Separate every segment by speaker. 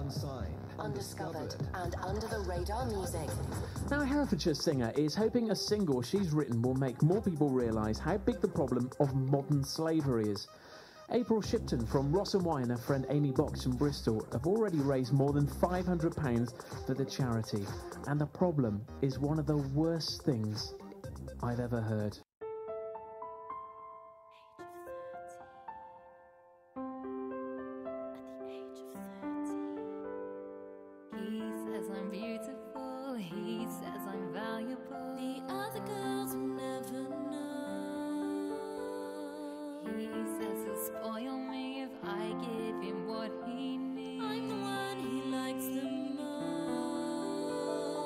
Speaker 1: unsigned,
Speaker 2: undiscovered, and under-the-radar music.
Speaker 3: Now, a Herefordshire singer is hoping a single she's written will make more people realise how big the problem of modern slavery is. April Shipton from Ross-on-Wye and her friend Amy Box from Bristol have already raised more than £500 for the charity. And the problem is one of the worst things I've ever heard.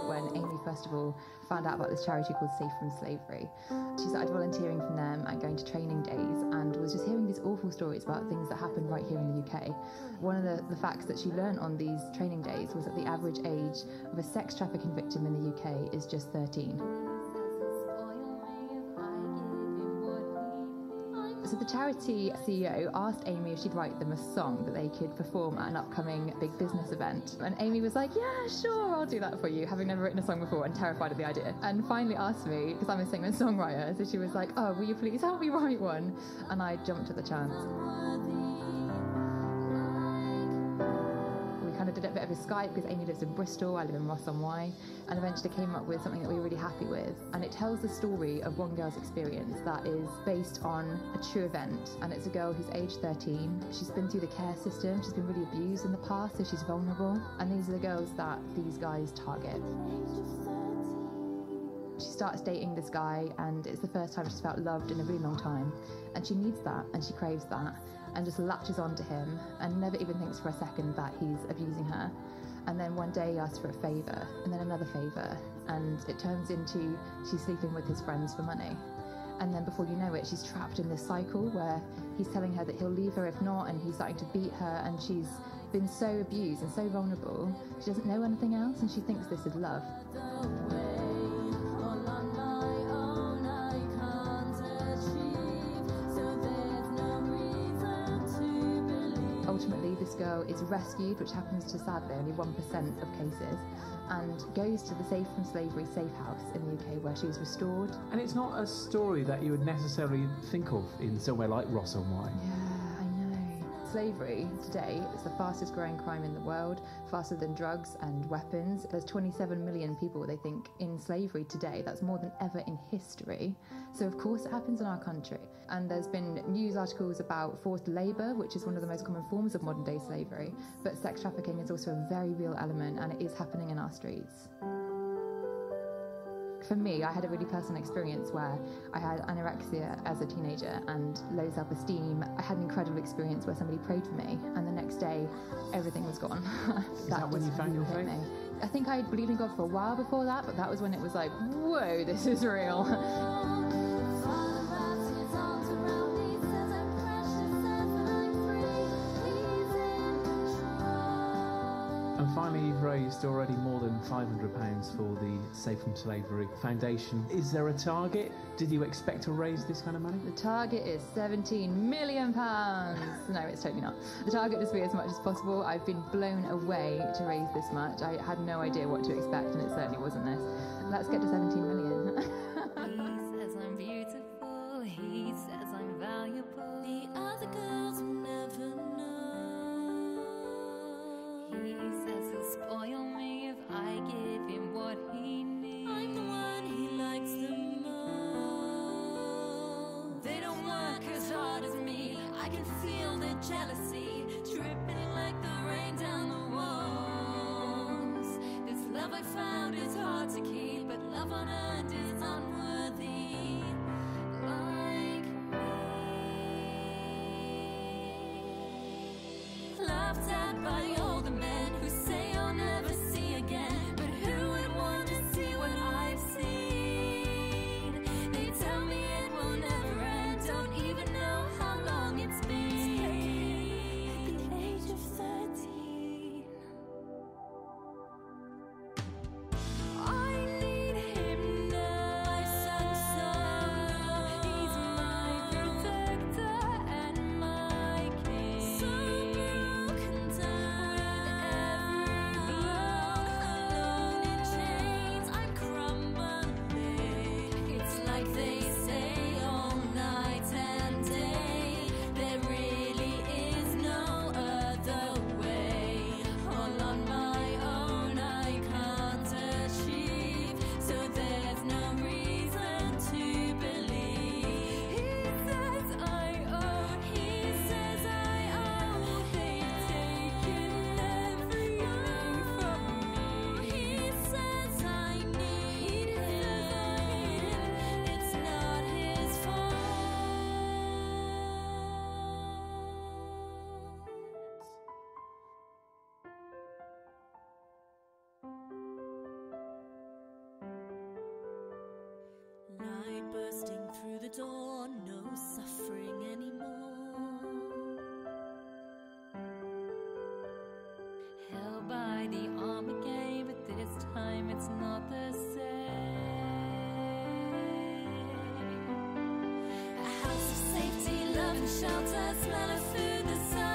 Speaker 4: When Amy first of all found out about this charity called Safe from Slavery, she started volunteering from them and going to training days and was just hearing these awful stories about things that happened right here in the UK. One of the facts that she learned on these training days was that the average age of a sex trafficking victim in the UK is just 13. So the charity CEO asked Amy if she'd write them a song that they could perform at an upcoming big business event. And Amy was like, yeah, sure, I'll do that for you, having never written a song before and terrified of the idea. And finally asked me, because I'm a singer and songwriter, so she was like, oh, will you please help me write one? And I jumped at the chance. We kind of did a bit of a Skype because Amy lives in Bristol, I live in Ross-on-Wye, and eventually came up with something that we were really happy with. And it tells the story of one girl's experience that is based on a true event. And it's a girl who's aged 13. She's been through the care system, she's been really abused in the past, so she's vulnerable. And these are the girls that these guys target. She starts dating this guy, and it's the first time she's felt loved in a really long time. And she needs that, and she craves that, and just latches onto him, and never even thinks for a second that he's abusing her. And then one day he asks for a favour, and then another favour, and it turns into she's sleeping with his friends for money. And then before you know it, she's trapped in this cycle where he's telling her that he'll leave her if not, and he's starting to beat her, and she's been so abused and so vulnerable, she doesn't know anything else, and she thinks this is love. Ultimately, this girl is rescued, which happens to sadly only 1% of cases, and goes to the Safe from Slavery safe house in the UK where she was restored.
Speaker 3: And it's not a story that you would necessarily think of in somewhere like Ross-on-Wye.
Speaker 4: Yeah, I know. Slavery today is the fastest growing crime in the world, faster than drugs and weapons. There's 27 million people, they think, in slavery today. That's more than ever in history. So of course it happens in our country. And there's been news articles about forced labour, which is one of the most common forms of modern day slavery. But sex trafficking is also a very real element, and it is happening in our streets. For me, I had a really personal experience where I had anorexia as a teenager and low self-esteem. I had an incredible experience where somebody prayed for me, and the next day, everything was gone.
Speaker 3: Is that when you found your faith?
Speaker 4: I think I'd believed in God for a while before that, but that was when it was like, whoa, this is real.
Speaker 3: And finally, you've raised already more than £500 for the Safe from Slavery Foundation. Is there a target? Did you expect to raise this kind of money?
Speaker 4: The target is £17 million. No, it's totally not. The target is to be as much as possible. I've been blown away to raise this much. I had no idea what to expect, and it certainly wasn't this. Let's get to 17 million.
Speaker 5: He says I'm beautiful, he says I'm valuable. The other girls will never know. He says he'll spoil me if I give him what he needs. I'm the one he likes the most. They don't work as hard as me. I can feel their jealousy dripping like the rain down the walls. This love I found is hard to keep, but love unearned is unworthy. Like me. Laughed at by all the men who say I'll never see again, but who would want to see what I've seen? They tell me it will never end, don't even know how long it's been. At the age of 13, I need him now. My son, he's my protector and my king. So broken down. it's not the same. A house of safety, love and shelter, smell of food, the sun.